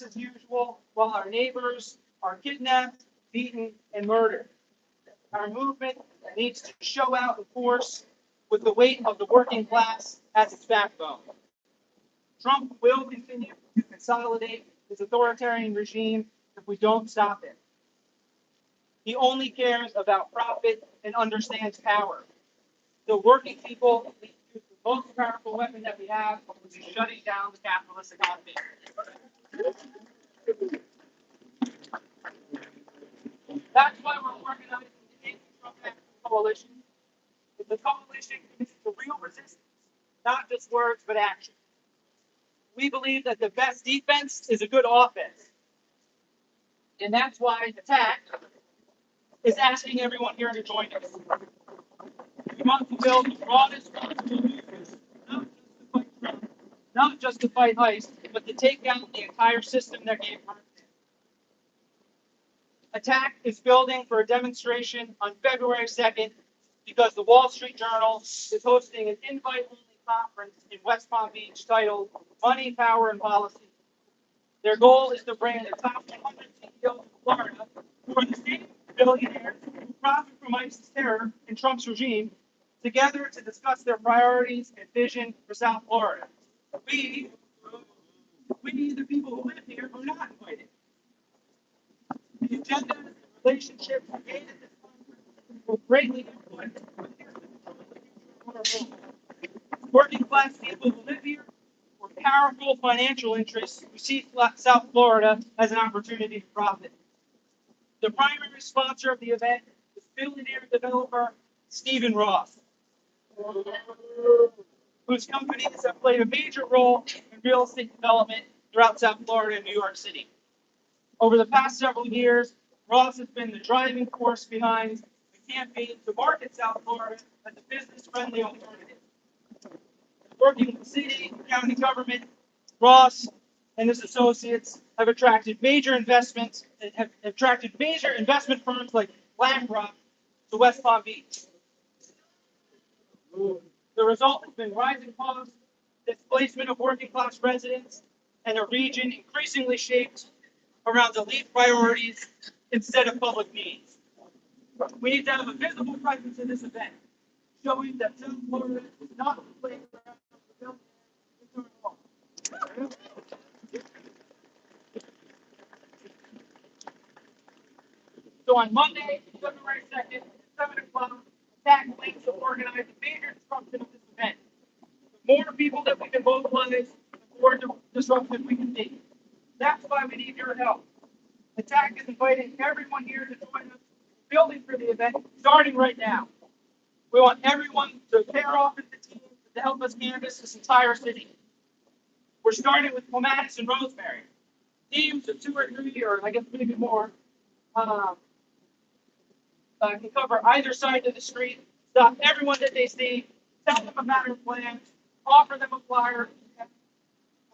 as usual, while our neighbors are kidnapped, beaten, and murdered. Our movement needs to show out in force with the weight of the working class as its backbone. Trump will continue to consolidate his authoritarian regime if we don't stop him. He only cares about profit and understands power. The working people use the most powerful weapon that we have, which is shutting down the capitalist economy. That's why we're organizing the Anti-Trump Action Coalition. The coalition is the real resistance, not just words, but action. We believe that the best defense is a good offense. And that's why Attack is asking everyone here to join us. We want to build the broadest possible movement, not just to fight ICE, but to take down the entire system that gave birth to it. Attack is building for a demonstration on February 2nd because the Wall Street Journal is hosting an invite-only conference in West Palm Beach titled Money, Power, and Policy. Their goal is to bring the top 100 CEOs of Florida, who are the same billionaires who profit from ICE's terror and Trump's regime, together to discuss their priorities and vision for South Florida. We, the people who live here, are not invited. The agenda and relationships made at this conference will greatly influence working class people who live here, or powerful financial interests who see South Florida as an opportunity to profit. The primary sponsor of the event is billionaire developer Stephen Ross, whose companies have played a major role in real estate development throughout South Florida and New York City. Over the past several years, Ross has been the driving force behind the campaign to market South Florida as a business-friendly alternative. Working with the city and county government, Ross and his associates have attracted major investments and have attracted major investment firms like BlackRock to West Palm Beach. The result has been rising costs, displacement of working class residents, and a region increasingly shaped around elite priorities instead of public needs. We need to have a visible presence in this event, showing that South Florida is not the playground of the billionaires. So on Monday, February 2nd, at 7 o'clock, Attack plans to organize a major disruption of this event. The more people that we can mobilize, the more disruption we can see. That's why we need your help. Attack is inviting everyone here to join us building for the event, starting right now. We want everyone to pair off with the team to help us canvass this entire city. We're starting with Comatose and Rosemary. Teams of 2 or 3, or I guess maybe more, can cover either side of the street, stop everyone that they see, tell them about our plans, offer them a flyer,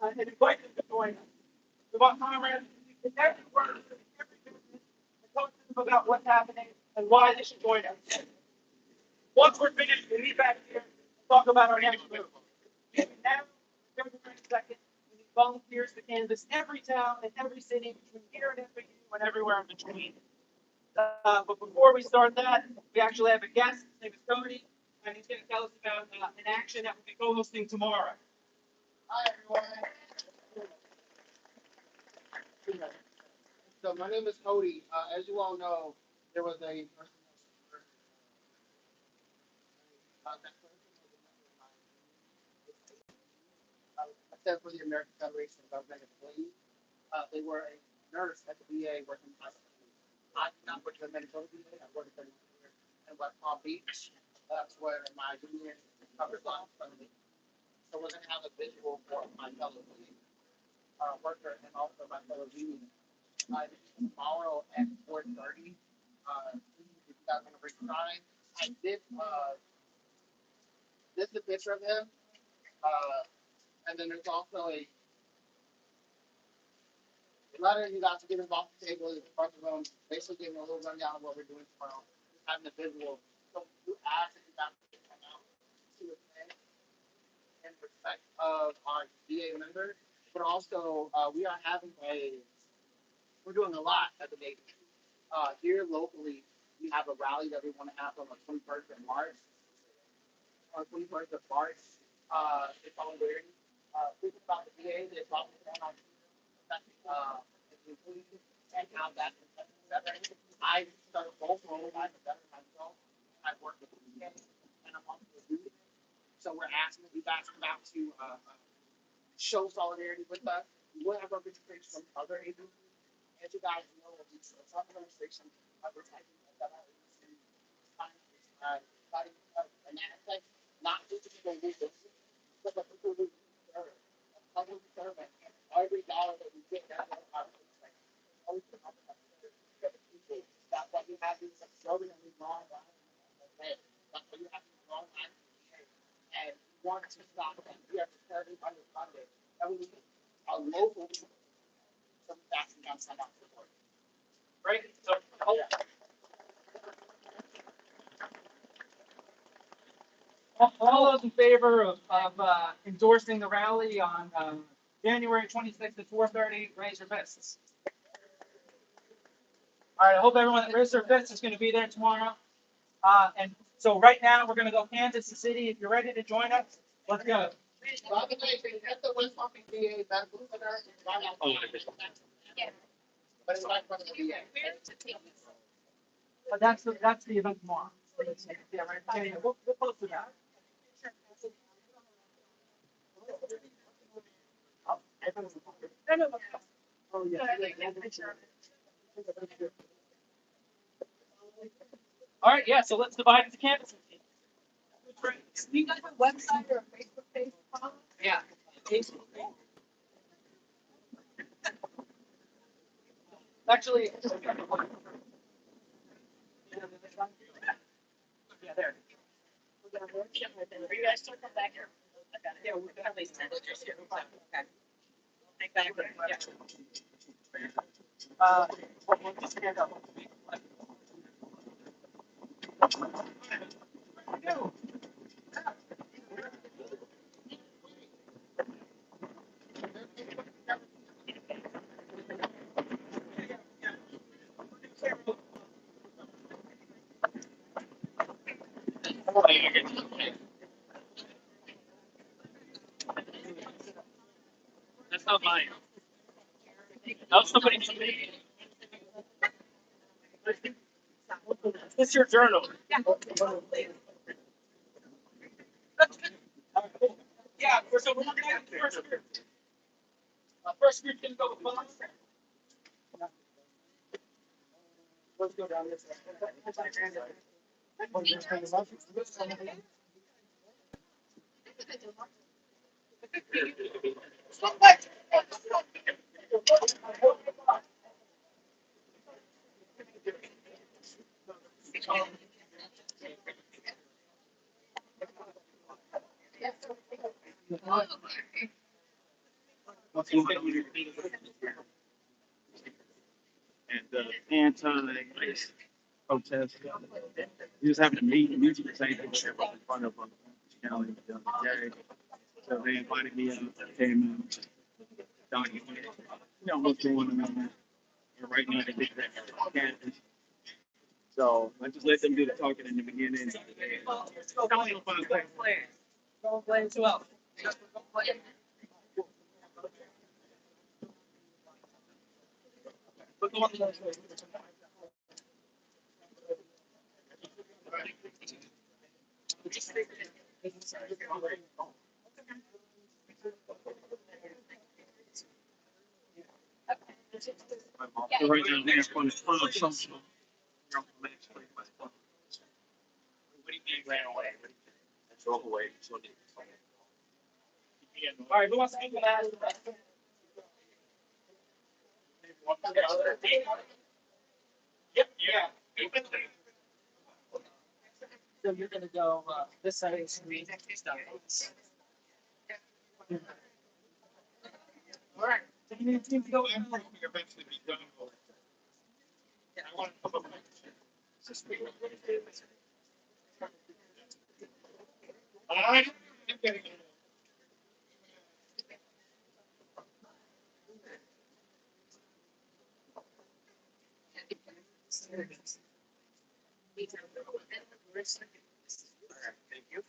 and invite them to join us. We want comrades in every word, every business, and talk to them about what's happening and why they should join us. Once we're finished, we meet back here and talk about our next move. Now, February 2nd, we need volunteers to canvass every town and every city between here and FAU and everywhere in between. But before we start that, we actually have a guest. His name is Cody, and he's going to tell us about an action that we'll be co-hosting tomorrow. Hi, everyone. So my name is Cody. As you all know, there was a person that was I said for the American Federation of Government Employees. They were a nurse at the VA working in hospital. I did not work at the Minnesota VA. I worked at in West Palm Beach. That's where my union covers on from me. So we're going to have a visual for my fellow worker and also my fellow union. Tomorrow at 4:30. If you guys want to bring sign, I did. This is a picture of him, and then there's also a letter you got to get him off the table in front of him, basically giving a little rundown of what we're doing tomorrow, having a visual. So you ask if you got to come out to attend in respect of our VA members but also we are having we're doing a lot at the Navy. Here locally, we have a rally that we want to have on the 21st of March. On 21st of March, it's on there. Think about the VA, they're talking about inclusion and how that's better. I started both roles. I'm a veteran myself. I work with the VA and I'm also a youth. So we're asking you guys to come out to show solidarity with us. We will have representation from other agencies. As you guys know, we have some representation of the type of other agencies, and that affects not just the people who listen, but the people who serve. Public servant, every dollar that we get, that's our always that's why you have these extraordinarily long lines. That's why you have these long lines. And we want to stop them. We are terribly underfunded. And we need a local some facts and guns out support. Right? So, all those in favor of endorsing the rally on January 26th at 4:30, raise your fists. All right, I hope everyone that raised their fists is going to be there tomorrow. And so right now, we're going to go Kansas City. If you're ready to join us, let's go. By the way, at the West Palm Beach VA Medical Center, right outside. But it's right in front of the VA. But that's the event tomorrow. Yeah, right. Yeah, we'll post it out. Oh, yeah. All right, yeah, so let's divide it to campuses. You guys have a website or a Facebook page? Yeah. Actually, yeah, there. Are you guys still come back here? Yeah, we're gonna at least 10 just here. Okay. Take back. Yeah. We'll just stand up. That's not mine. That's somebody. It's your journal. Yeah. Yeah, so we're looking at the first group. First group can go with Bob. Let's go down this And anti-race protest. We was having a meeting, mutual safety in front of Palm Beach County the other day. So they invited me out, I came out, documented, what's going on. And right now they did that campus. So I just let them do the talking in the beginning. Go play as well. So right now they're going to find something. What do you mean ran away? Drove away. All right, who wants to do that? Yep, yeah. So you're gonna go this side of the screen. All right. So you need to go. Eventually be done. I want to come up. All right. Thank you.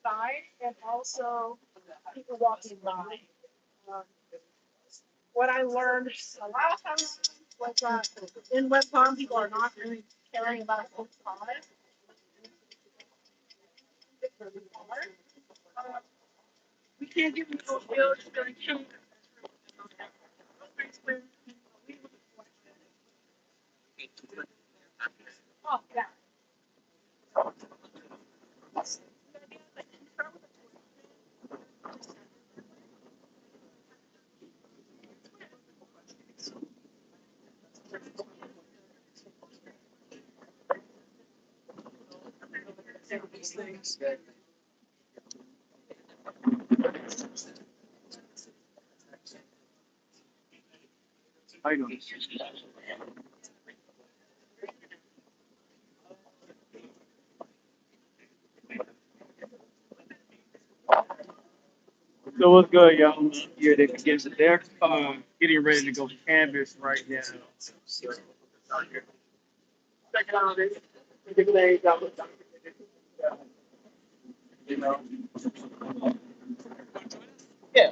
Side and also people walking by. Um, What I learned a last time was that in West Palm, people are not really caring about what's on. We can't give them those bills during Q. Oh, yeah. How you doing? So what's good, y'all? Yeah, they begin to they're getting ready to go canvas right now. So, check it out. They laid out with you know. Yeah.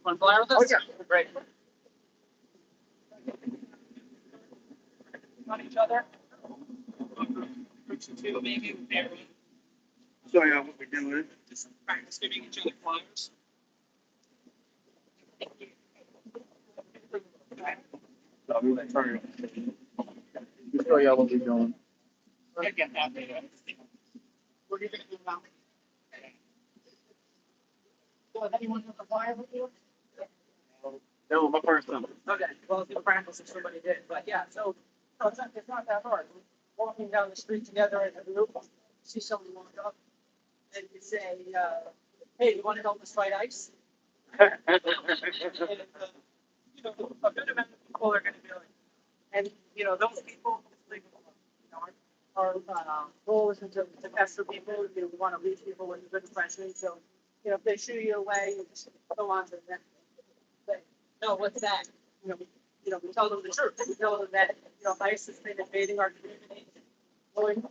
Want to fly with us? Oh, yeah. Great. On each other. Show y'all what we're doing. Just practice giving each other flyers. So we're gonna turn it. Just show y'all what we're doing. We're gonna get that data. What are you gonna do now? So, has anyone done the flyer before? That was my first time. Okay, well, if you practice if somebody did, but yeah, so, no, it's not that hard. Walking down the street together in a group, see someone walk up, and you say, hey, you wanna help us fight ICE? And, you know, a good amount of people are gonna be like, and, you know, those people, like, you know, our, goal is to test for people, we wanna reach people with a good impression, so, you know, if they shoo you away, you just go on to the next thing. No, what's that? We tell them the truth. We tell them that, ICE has been invading our community. Going to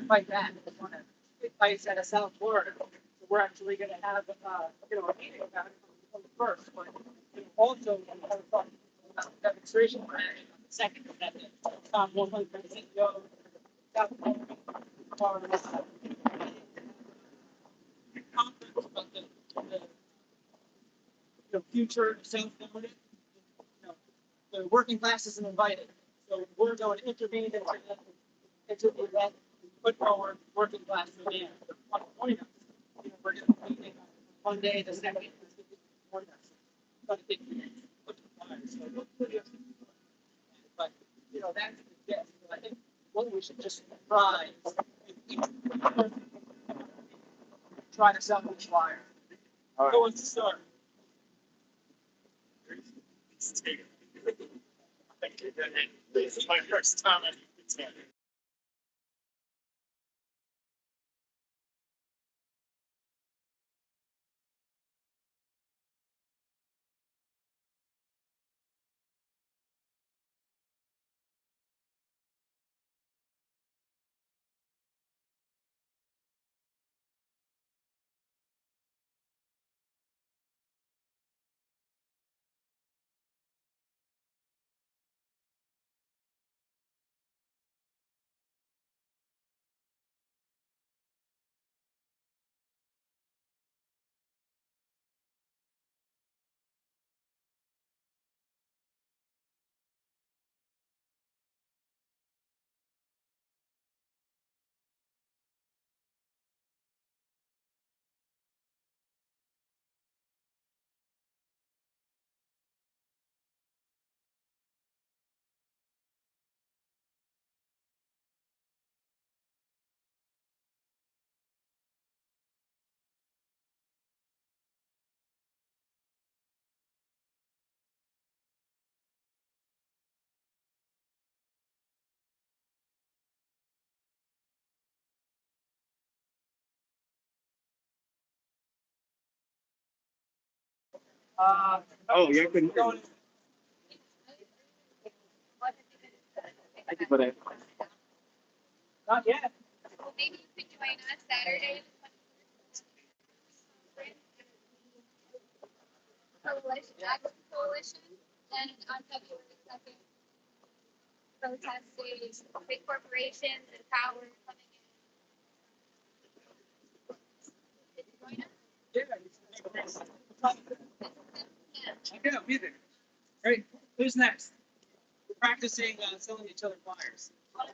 fight that. We want to fight at a South Florida. So we're actually going to have, a meeting about it on the first, but also we have a demonstration on the second. That 100% go. South Florida. Conference about the future of South Florida. The working class isn't invited. So we're going to intervene into the event, put forward working class demand. We're going to be meeting one day, the second, one day. But that's the gist. I think what we should just try to sell the flyer. All right. Who wants to start? This is my first time at Oh, yeah, I couldn't. Thank you for that. Not yet. Well, maybe you could join us Saturday. Coalition, Action Coalition, and on February 2nd, protesting big corporations and power coming in. Join us? Yeah. Okay, I'll be there. Great. Who's next? We're practicing selling each other flyers. Well,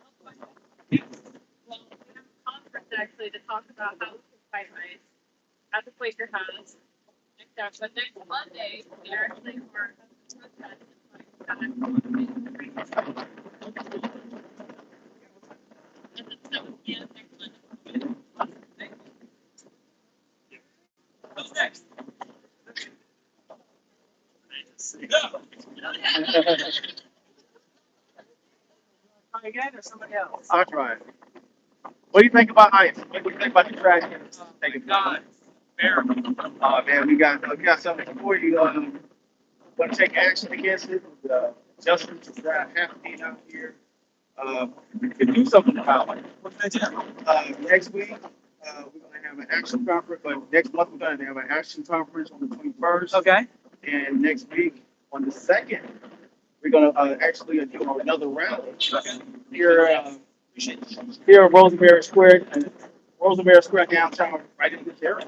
we have a conference actually to talk about how we can fight ICE at the Quaker House. But next Monday, we actually were Who's next? Try again or somebody else? I'll try it. What do you think about ICE? What do you think about the trash? Thank you, God. Fair. Oh man, we got something for you. Want to take action against it? Justice is happening out here. We can do something about it. What can I do? Next week, we're gonna have an action conference. But next month we're gonna have an action conference on the 21st. Okay. And next week on the 2nd, we're gonna actually do another rally here. Here at Rosemary Square downtown, right in this area.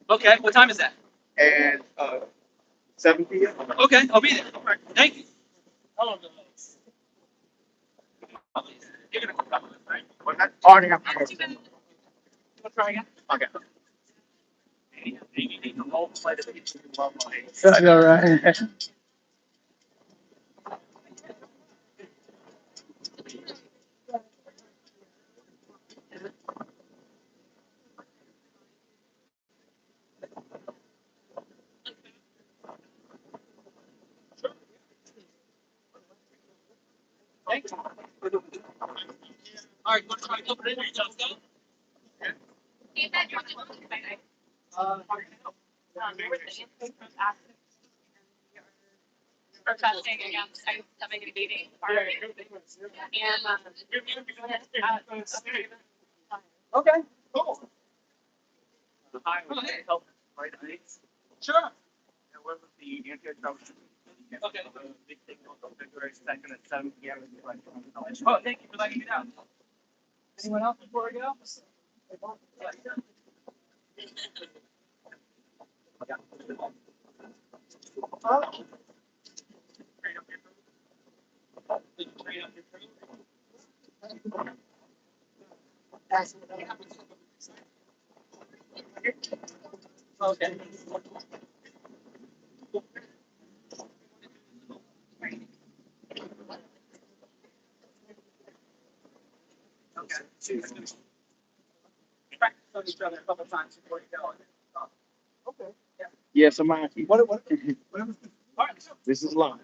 Okay. What time is that? And 7 p.m. Okay, I'll be there. All right. Thank you. You're gonna come, right? Well, I already have. Wanna try again? Okay. You need the whole plate of it. I know, right? Thank you. All right, let's try to open it. Go. See if that joins us. protesting against ICE coming and invading our Okay, cool. Hi, help right ICE. Sure. There was the anti-corruption. Okay. Big thing on February 2nd at 7 p.m. Oh, thank you for letting me know. Anyone else before we go? Okay. Okay. Practice on each other a couple times before you go. Okay. Yeah. Yeah, somebody. What? All right. So, This is live.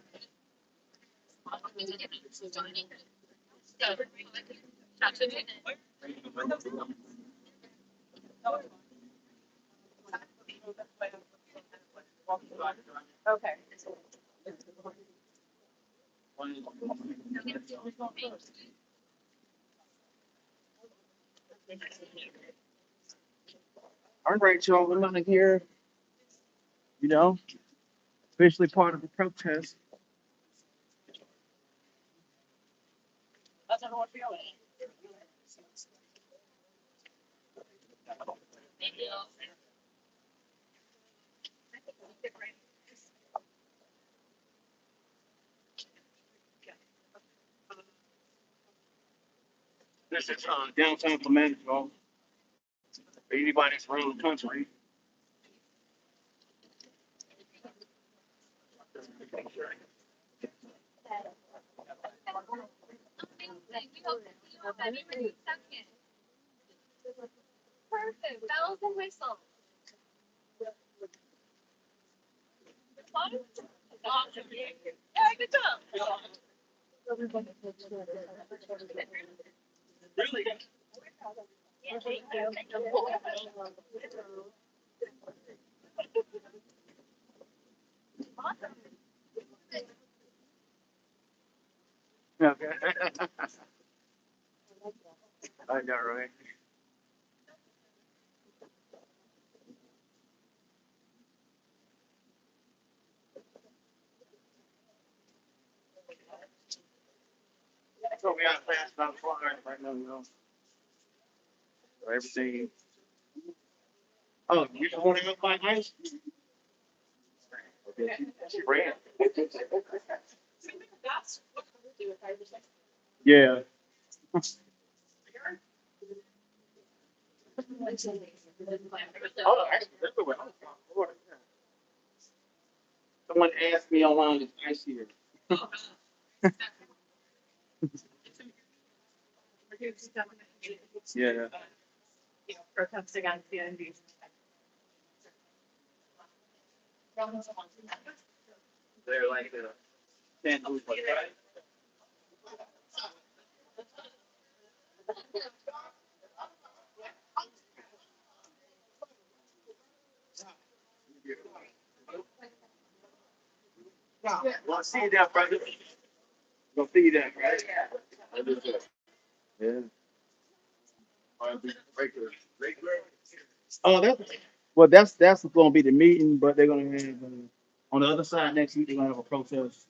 Okay. All right, y'all, we're gonna hear, officially part of the protest. that's everyone feeling. This is downtown Palm y'all. For anybody that's around the country. We hope to see you on February 2nd. Perfect. Bells and whistles. Awesome. Yeah, good job. Really? Yeah, thank you. Okay. I know, right? So we got fast about flying right now, you know. So everything. Oh, you just want to go find ice? Okay. She ran. Yeah. Oh, actually, that's the way. Someone asked me online, is ice here? Yeah. Protest against the NB. They're like the can't lose like that. Well, see that, brother. Gonna see that, right? Yeah. Oh, that's going to be the meeting, but they're going to have on the other side next week. They're going to have a protest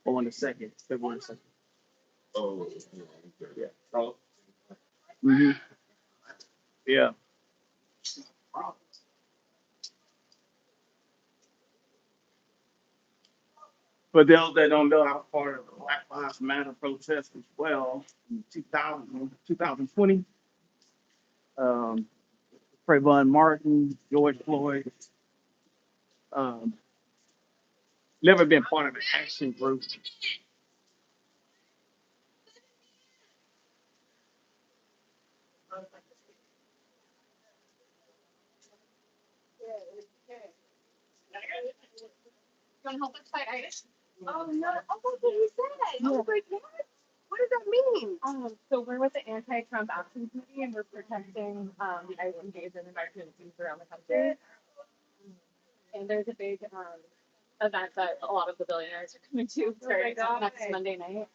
on the second, February 2nd. Oh, yeah. So, yeah. But those that don't know, I was part of the Black Lives Matter protest as well in 2020. Um, Trayvon Martin, George Floyd. Um, never been part of an action group. You want to help us fight ICE? Oh no! Oh, that's what you said. Oh my God! What does that mean? So we're with the Anti-Trump Action Committee, and we're protecting the ICE engagement in our communities around the country. And there's a big event that a lot of the billionaires are coming to starting next Monday night.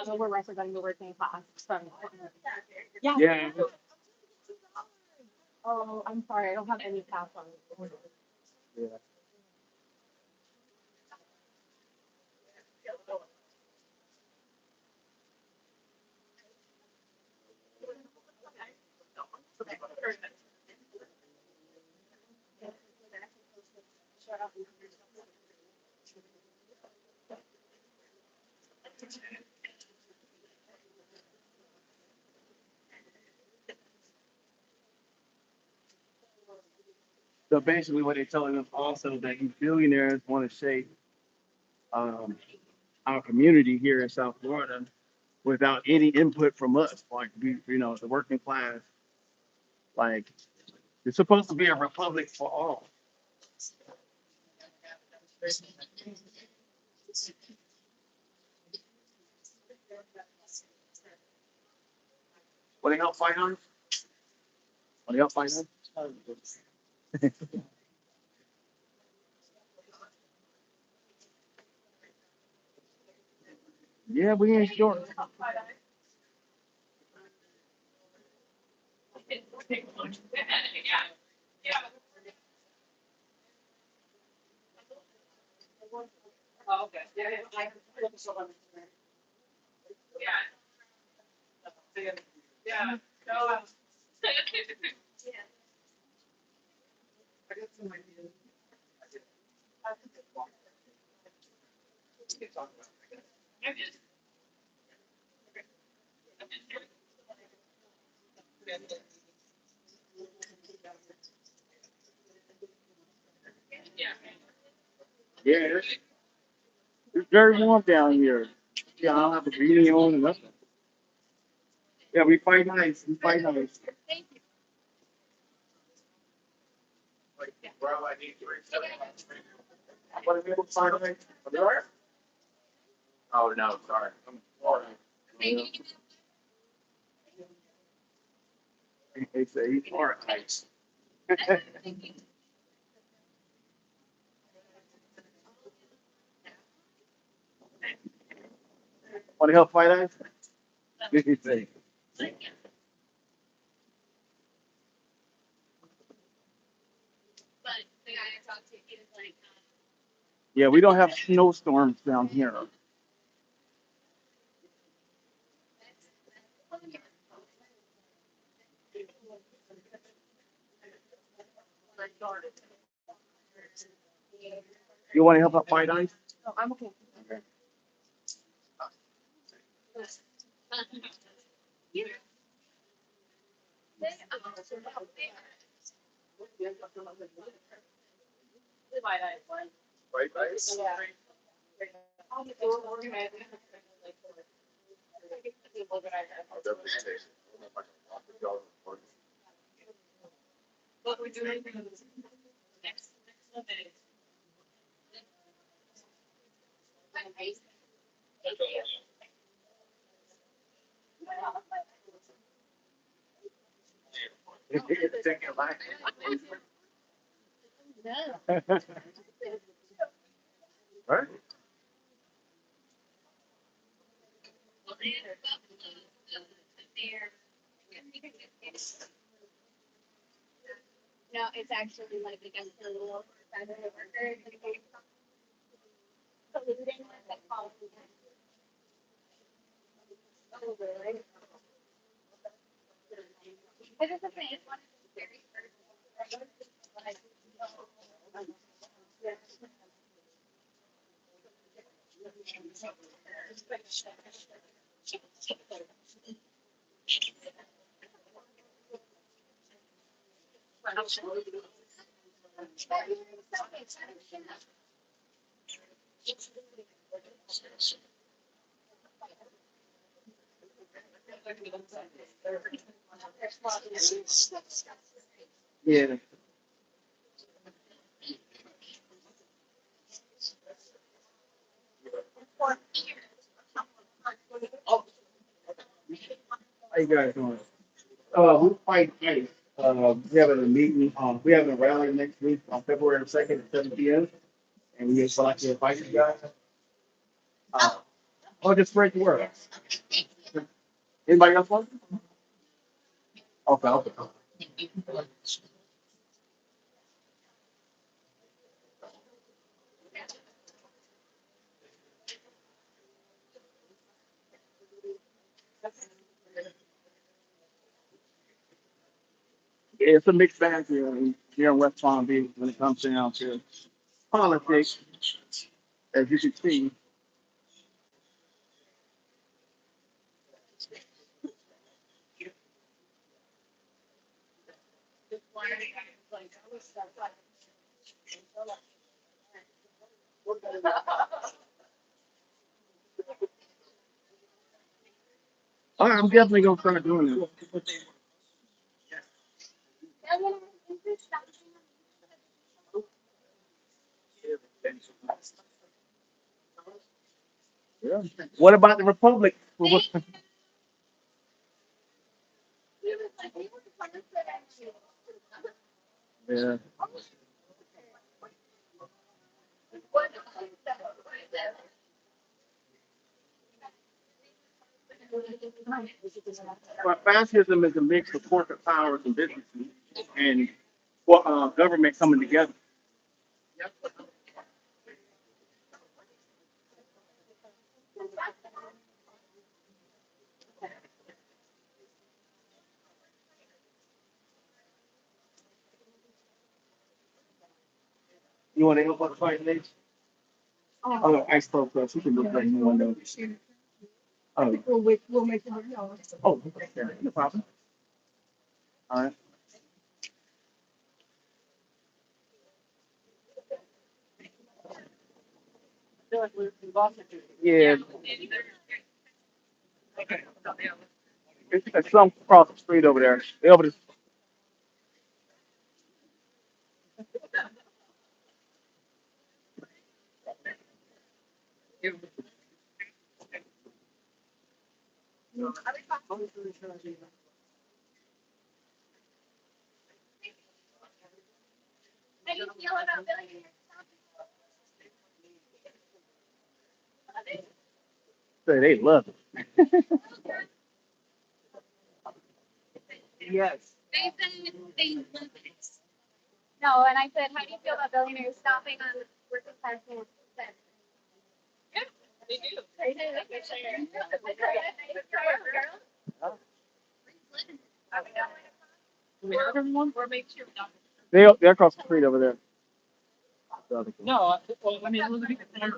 So we're representing the working class from. Yeah. Yeah. Oh, I'm sorry. I don't have any pass on. Yeah. So basically, what they're telling us also that these billionaires want to shape um, our community here in South Florida without any input from us, like we, the working class. Like it's supposed to be a republic for all. What they help fight on? What they help fight on? Yeah, we ain't sure. Yeah, it's very warm down here. Yeah, I don't have a beanie on and nothing. Yeah, we fight nice. We fight nice. What are we fight nice? Are you all right? Oh no, sorry. I'm sorry. They say he's all right. Want to help fight ice? What do you think? But the guy I talked to, he was like, Yeah, we don't have snowstorms down here. You want to help out fight ice? Oh, I'm okay. you know, they, Fight ice? Yeah. I'll get those organized. What we're doing next Monday. Take your life. Right? No, it's actually like against the rule for federal workers. Polluting with the policy. Oh, really? This is the thing, it's one of the very first. Yeah. How you guys doing? We fight ice. We having a meeting. We having a rally next week on February 2nd at 7 p.m. And we just like to invite you guys. Just spread the word. Anybody else want? Okay. Okay. Yeah, it's a mixed bag here in West Palm Beach when it comes down to politics, as you can see. All right, I'm definitely gonna start doing this. Yeah. What about the Republic? Yeah. Well, fascism is a mix of corporate powers and businesses and government coming together. You want to help us fight this? Oh, I spoke to us. We can look like no one knows. Oh, we'll make it. Oh, okay. No problem. All right. Yeah. It's some across the street over there. They over this. How do you feel about billionaires? say they love it. Yes. They said they love it. No, and I said, how do you feel about billionaires stopping on working class families? Good. They do. They do. They share. Do we have everyone? Or make sure we don't. They're across the street over there. The other kid. No, well, I mean, let me get there.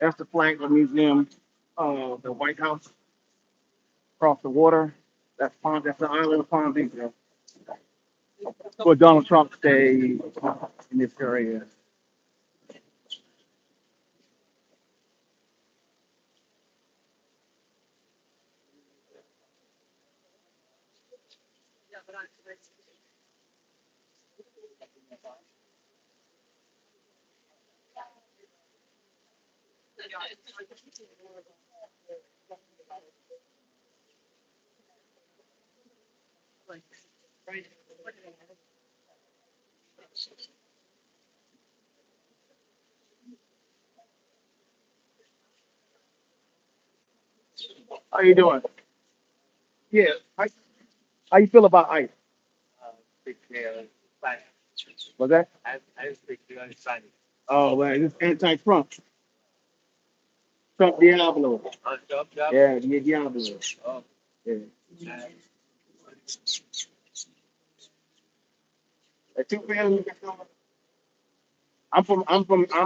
That's the Franklin Museum, the White House across the water. That's the island of Palm Beach. Where Donald Trump stayed in this area. How you doing? Yeah. How you feel about ICE? What's that? Oh, well, it's anti-Trump. Trump Diablo. Yeah, Diablo. Yeah. Two families. I'm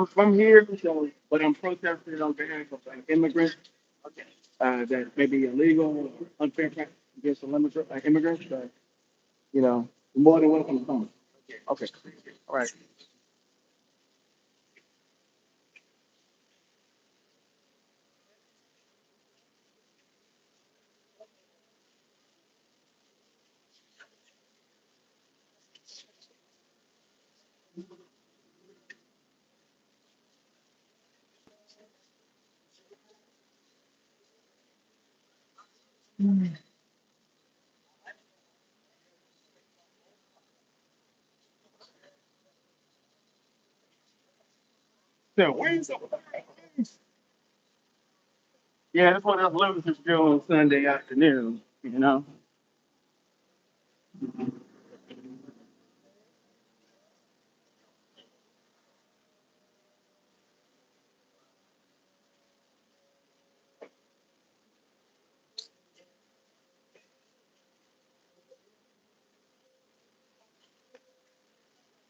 from here, so but I'm protesting on behalf of immigrants that may be illegal, unfair practice against immigrants. You know, you're more than welcome to come. Okay. All right. So where's the Yeah, that's what us losers do on Sunday afternoon, you know.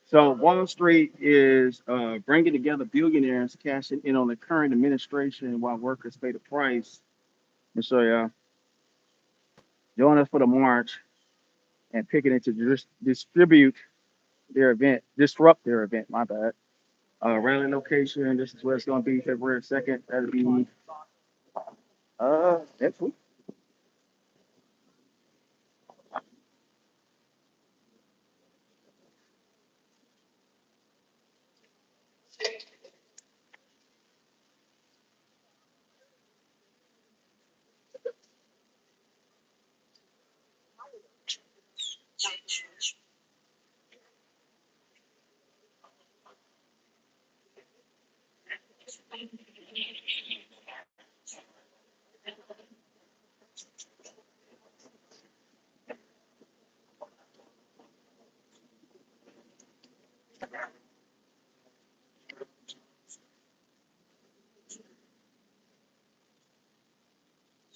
So Wall Street is bringing together billionaires cashing in on the current administration while workers pay the price. And so, yeah, join us for the march and picketing to disrupt their event. My bad. Rally location. This is where it's going to be February 2nd. That'll be next week.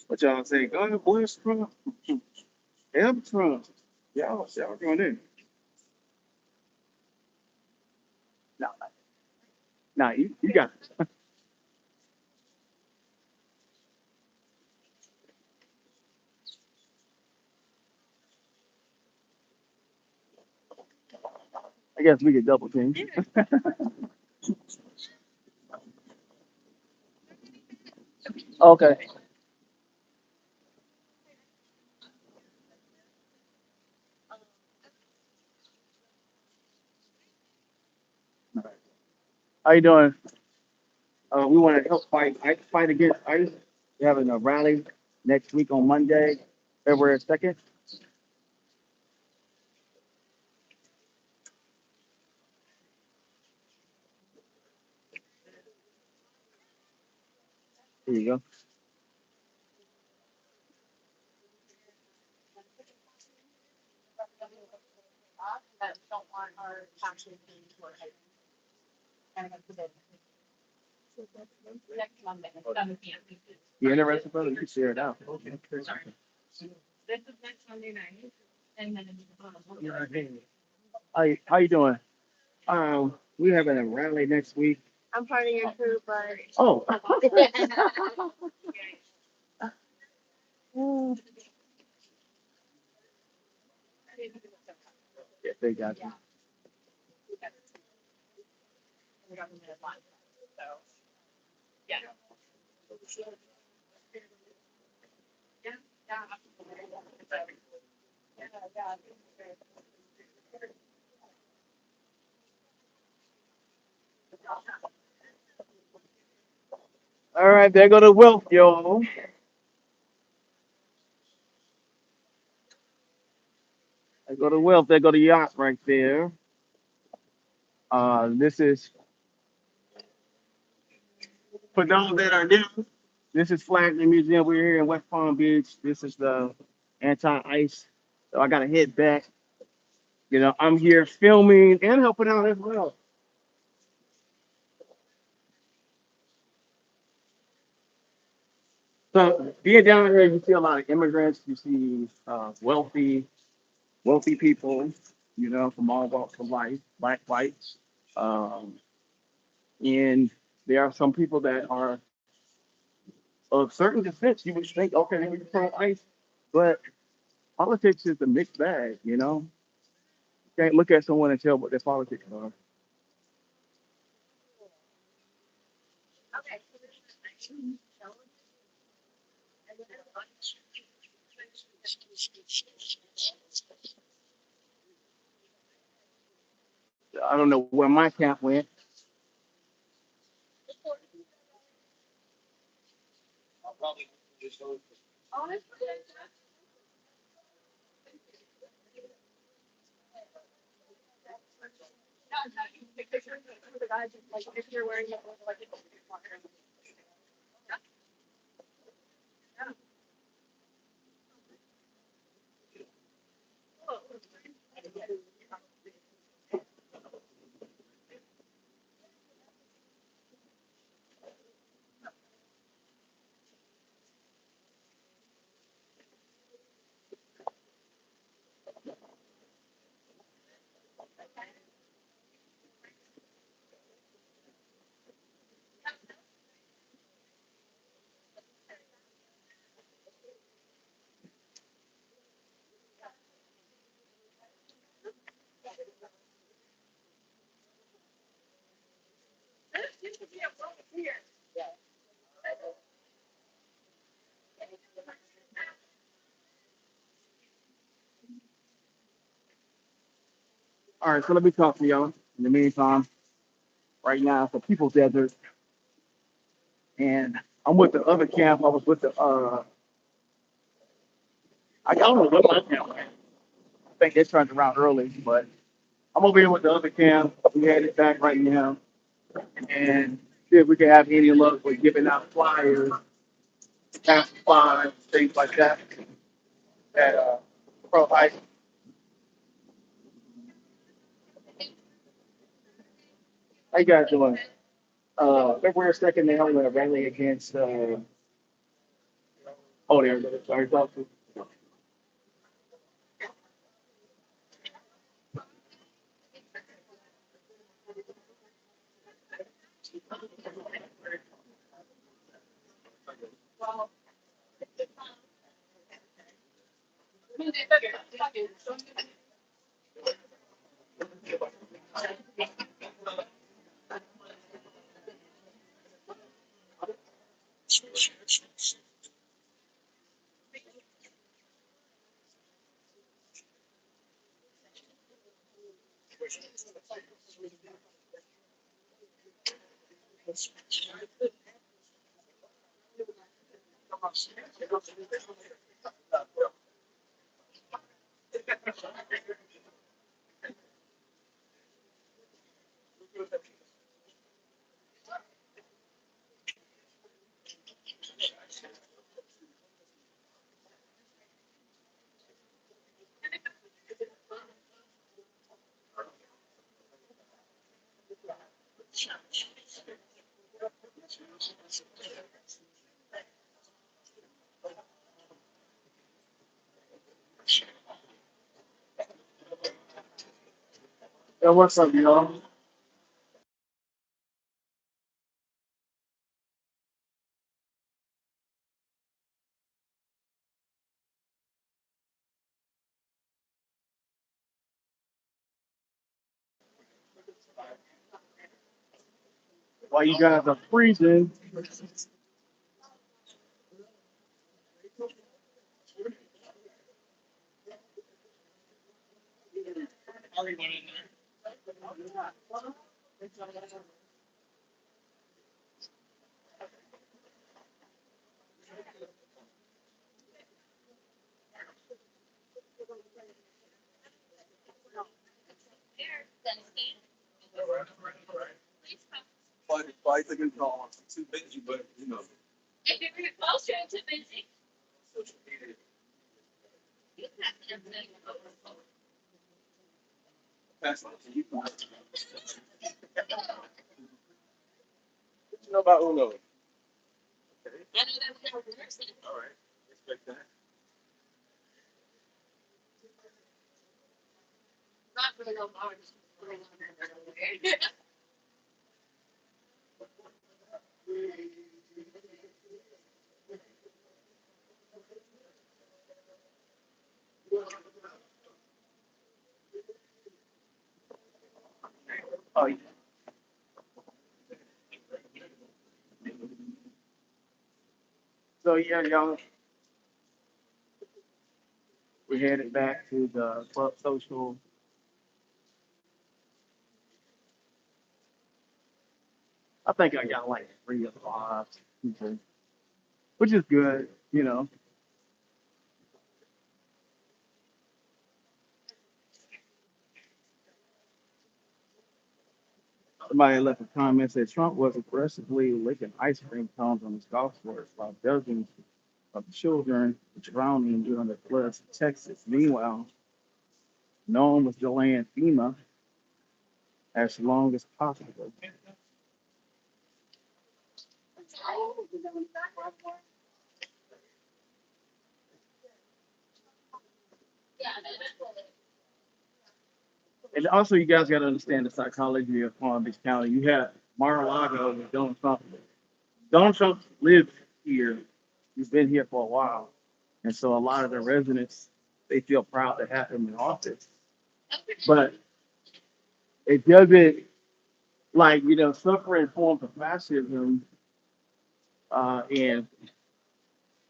What y'all say? God bless Trump. Help Trump. Y'all going in. No, no, you got it. I guess we get double team. Okay. How you doing? We want to help fight against ICE. We're having a rally next week on Monday, February 2nd. Here you go. That don't want our taxes being short. And it's a bit. Next Monday, 7 p.m. You interested, brother? You can share it out. Sorry. This is next Monday night, and then How you doing? We're having a rally next week. I'm partying too, but Oh. Yeah, they got you. we got a minute left. So yeah. Yeah, yeah, absolutely. Yeah, yeah. All right, there go the wealth, yo. There go the wealth. There go the yacht right there. This is for those that are new. This is Flagler Museum. We're here in West Palm Beach. This is the anti-ice. So I gotta head back. You know, I'm here filming and helping out as well. So being down here, you see a lot of immigrants. You see wealthy people. You know, from all walks of life, black, whites, um, and there are some people that are of certain descent. You would think, okay, they were from ICE, but politics is a mixed bag. You know, you can't look at someone and tell what their politics are. I don't know where my camp went. The guys like if you're wearing it like All right, so let me talk to y'all. In the meantime, right now it's a people desert, and I'm with the other camp. I was with the I don't know what my camp was. I think they turned around early, but I'm over here with the other camp. We headed back right now, and see if we can have any luck with giving out flyers, pacifiers, things like that. That pro life. How you guys doing? February 2nd, they held a rally against. Oh, there. Sorry, talk to. Yo, what's up, y'all? While you guys are freezing, fight against all. Too busy, but you know. If you're closer to busy, you have to. Pass it to you. What you know about Uno? I know that we have a person. All right, respect that. Not really no bars. Oh, yeah. So yeah, y'all, we're headed back to the club social. I think I got like 3 or 5, okay, which is good, you know. Somebody left a comment said Trump was aggressively licking ice cream cones on his golf course while dozens of children were drowning during the floods in Texas. Meanwhile, no one was delaying FEMA as long as possible. Yeah, And also, you guys got to understand the psychology of Palm Beach County. You have Mar-a-Lago with Donald Trump. Donald Trump lived here. He's been here for a while. And so a lot of the residents, they feel proud to have him in office. But it doesn't, like, you know, suffering forms of fascism and,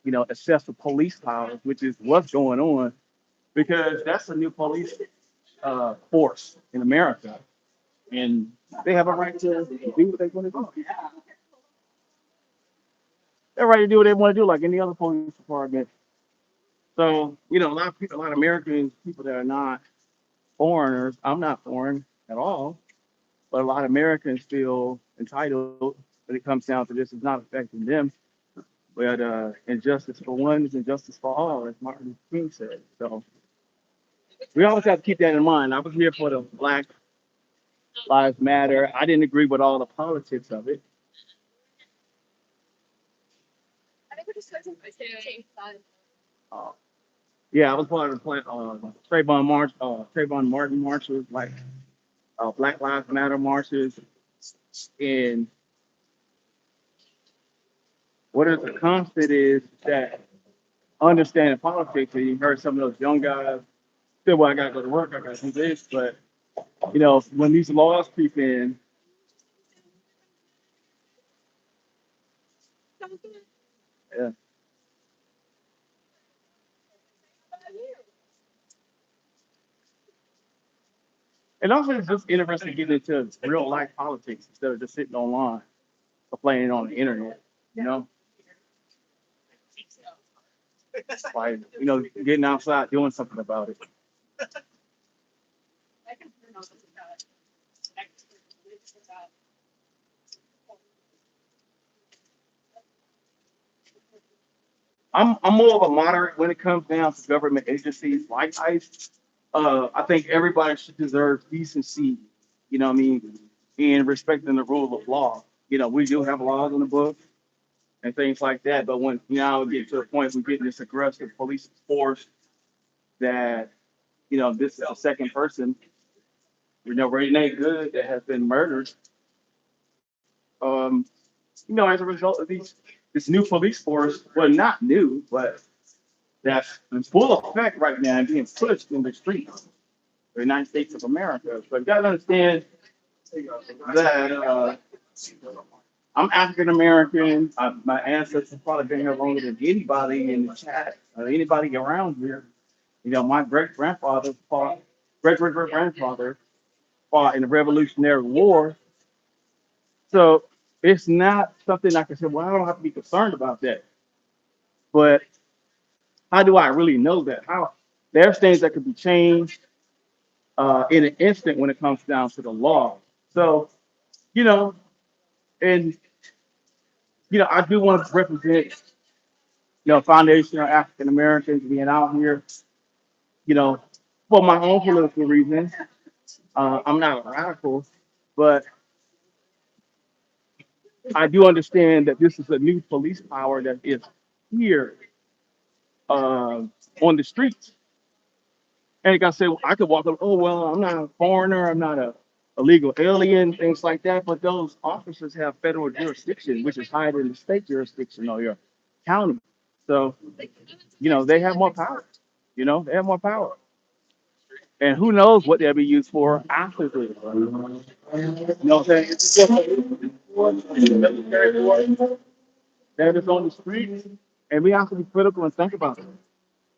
you know, excessive police powers, which is what's going on, because that's a new police force in America. And they have a right to do what they want to do. They're right to do what they want to do, like any other police department. So, you know, a lot of people, a lot of Americans, people that are not foreigners, I'm not foreign at all, but a lot of Americans feel entitled when it comes down to this. It's not affecting them, but injustice for one is injustice for all, as Martin Luther King said. So we always have to keep that in mind. I was here for the Black Lives Matter. I didn't agree with all the politics of it. I think we're just searching for change size. Uh, yeah, I was part of the Trayvon Martin marches, like Black Lives Matter marches, and what is the constant is that understanding politics, and you heard some of those young guys say, well, I got to go to work, I got to do this. But, you know, when these laws creep in, yeah. And also, it's just interesting to get into real life politics instead of just sitting online or playing on the internet, you know? Like, getting outside, doing something about it. I'm more of a moderate when it comes down to government agencies like ICE. I think everybody should deserve decency, what I mean, and respecting the rule of law. We do have laws in the book and things like that, but when now we get to the point we get this aggressive police force that, this is the second person, Renee Good that has been murdered. Um, as a result of this new police force, well, not new, but that's in full effect right now and being pushed in the streets of the United States of America. But you got to understand that I'm African American. My ancestors probably been here longer than anybody in the chat, anybody around here. My great grandfather fought in the Revolutionary War. So it's not something I can say, well, I don't have to be concerned about that. But how do I really know that? How there's things that could be changed in an instant when it comes down to the law. So, you know, and I do want to represent, foundation of African Americans being out here, you know, for my own political reasons. I'm not a radical, but I do understand that this is a new police power that is here on the streets. And like I said, I could walk up, oh, well, I'm not a foreigner, I'm not a illegal alien, things like that. But those officers have federal jurisdiction, which is higher than the state jurisdiction or your county. So, they have more power. They have more power. And who knows what they'll be used for after this. What I'm saying? It's just a military force that is on the streets. And we have to be critical and think about it.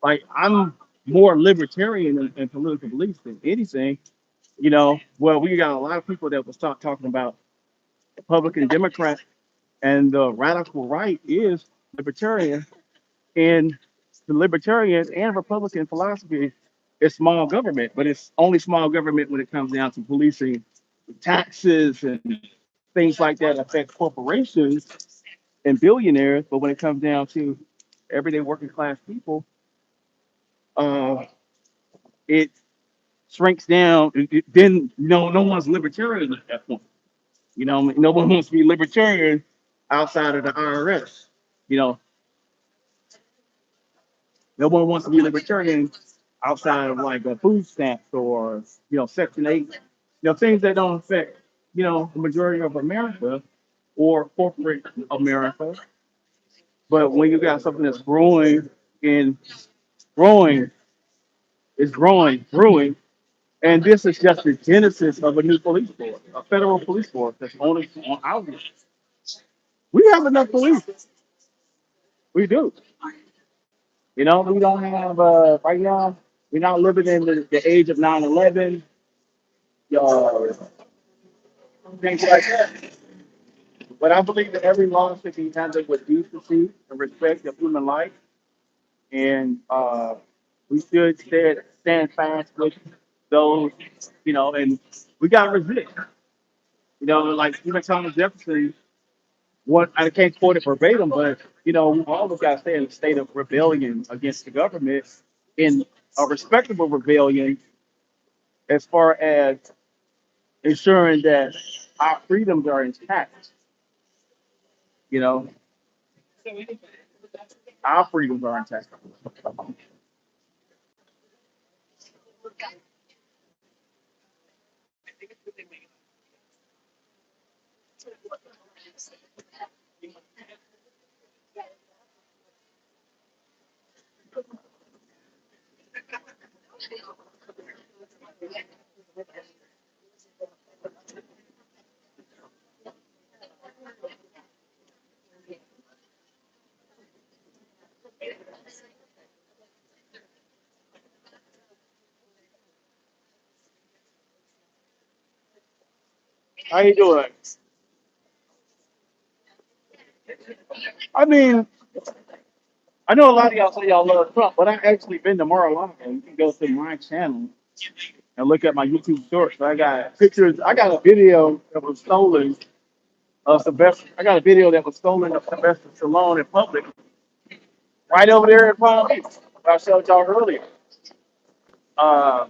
Like, I'm more libertarian in political beliefs than anything. Well, we got a lot of people that will start talking about Republican, Democrat, and the radical right is libertarian. And the libertarian and Republican philosophy is small government, but it's only small government when it comes down to policing taxes and things like that affect corporations and billionaires. But when it comes down to everyday working class people, uh, it shrinks down. Then no one's libertarian at that point. No one wants to be libertarian outside of the IRS. You know, no one wants to be libertarian outside of like a food stamps or Section 8. Things that don't affect the majority of America or corporate America. But when you got something that's and growing, it's growing. And this is just the genesis of a new police force, a federal police force that's only on our list. We have enough police. We do. We don't have right now. We're not living in the age of 9/11. Uh, things like that. But I believe that every law should be handled with decency and respect of human life, and we should stand fast with those. And we got to resist. Like even Thomas Jefferson. What I can't quote it verbatim, but we always got to stay in a state of rebellion against the government, in a respectable rebellion, as far as ensuring that our freedoms are intact. You know, our freedoms are intact. How you doing? I mean, I know a lot of y'all say y'all love Trump, but I actually been to Mar-a-Lago. You can go to my channel and look at my YouTube shorts. I got pictures. I got a video that was stolen of Sylvester. I got a video that was stolen of Sylvester Stallone in public, right over there in Palm Beach. I showed y'all earlier. Uh,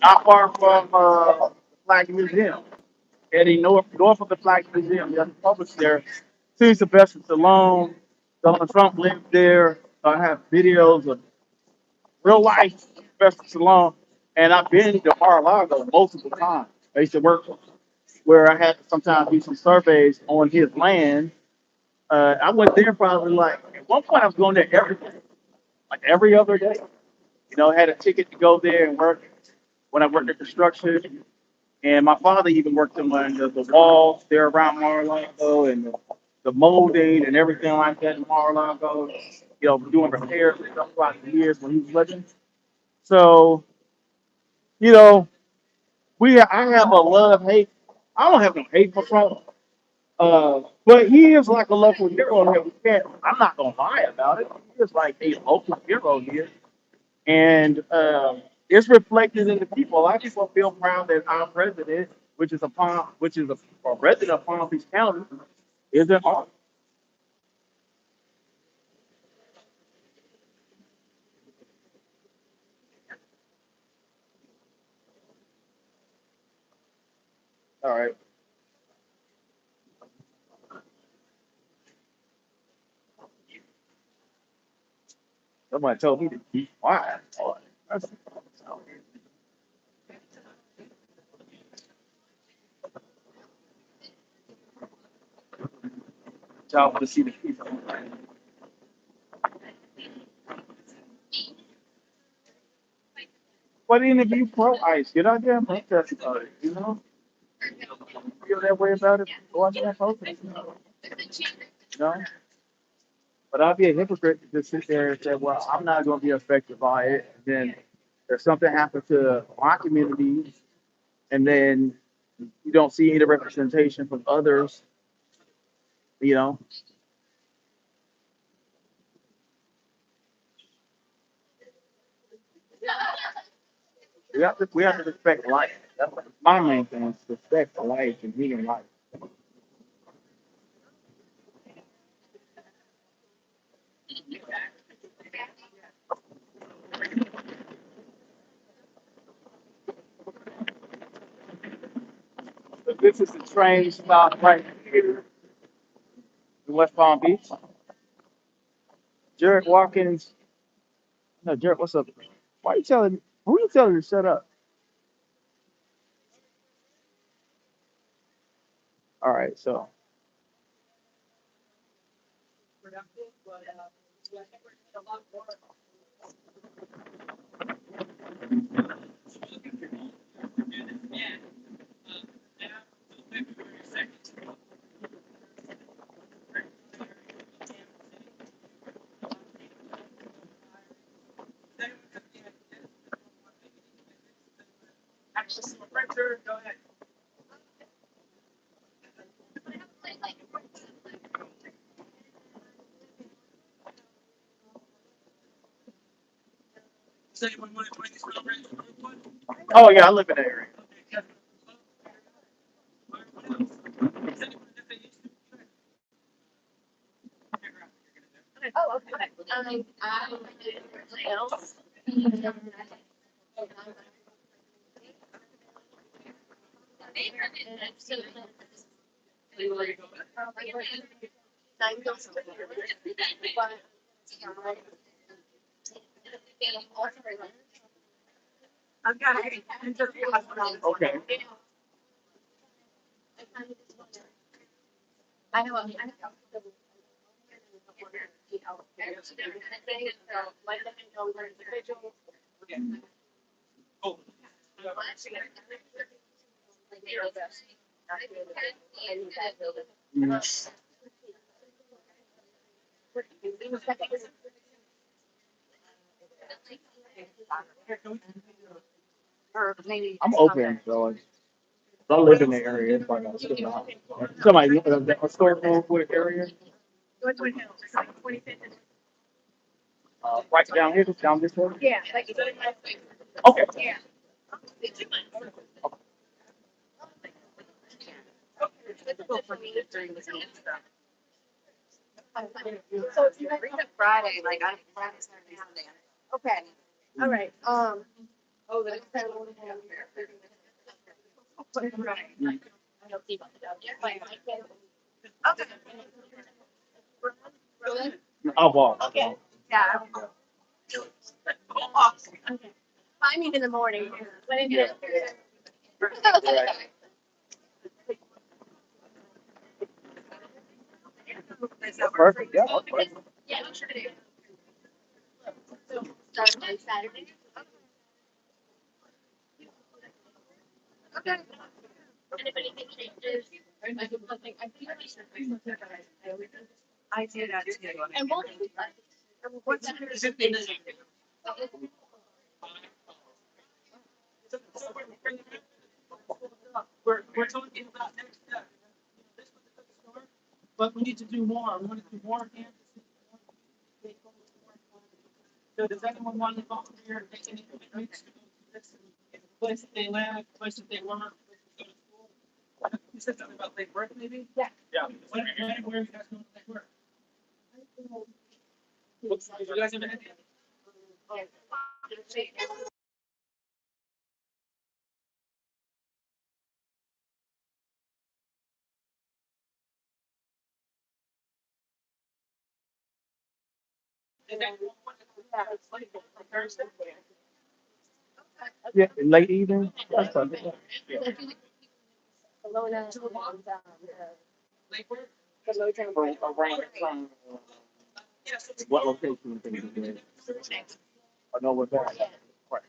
Not far from the Flag Museum. Heading north of the Flag Museum. There's a Publix there. See Sylvester Stallone. Donald Trump lived there. I have videos of real life Sylvester Stallone. And I've been to Mar-a-Lago multiple times. I used to work where I had to sometimes do some surveys on his land. I went there probably like, at one point I was going there every day, like every other day. You know, I had a ticket to go there and work when I worked at construction. And my father even worked on the walls there around Mar-a-Lago and the molding and everything like that in Mar-a-Lago. You know, doing repairs and stuff throughout the years when he was living. So, you know, I have a love hate. I don't have no hate for Trump. But he is like a local hero that we can't. I'm not gonna lie about it. He is like a local hero here, and it's reflected in the people. A lot of people feel proud that our president, which is a resident of Palm Beach County, is an art. All right. Somebody told me to be quiet. Boy. That's- Y'all want to see the people. But even if you pro ice, get out there and protest about it. You know, feel that way about it. Go out there and protest. You know. But I'd be a hypocrite to just sit there and say, well, I'm not going to be affected by it. And then if something happens to my community and then you don't see any representation from others, you know, we have to respect life. That's my main thing is respect life and human life. So this is the train stop right here in West Palm Beach. Jared Watkins, no, Jared, what's up? Who you telling to shut up? All right, so Access to a printer, go ahead. Does anyone want to join this celebration? oh yeah, I live in that area. Oh, okay. Else? Okay. Okay. I know. Oh, Mm. Or maybe I'm open, so I live in the area. It's like a somebody a historical area. Goodwood Hills, it's like 25th. Right down here, down this way? Yeah, like, Okay. yeah. So it's Friday, like on Friday, Saturday, Sunday. Okay, all right, oh, that's kind of. Right. I don't see about the dog. Like, okay. I'll walk. Okay. Yeah. Okay. Timing in the morning. When it is. That's perfect. Yeah, that's perfect. Yeah, I'm sure it is. So start on Saturday. Okay. And if anything changes, I do something. I think I did that too. And we'll do that. What's We're talking about next step. This was a good start, but we need to do more. We want to do more campuses. So does anyone want to volunteer, make any commitments to go to this place that they live, place that they work, place that they go to school? You said something about Lake Worth, maybe? Yeah. Yeah. Where are you guys going to Lake Worth? You guys have an idea? Thursday? Yeah, late evening. That's perfect. Yeah. Kelowna, Lake Worth? Around from Yes. what location do you think it is? I know what that. Right.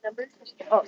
numbers. Oh,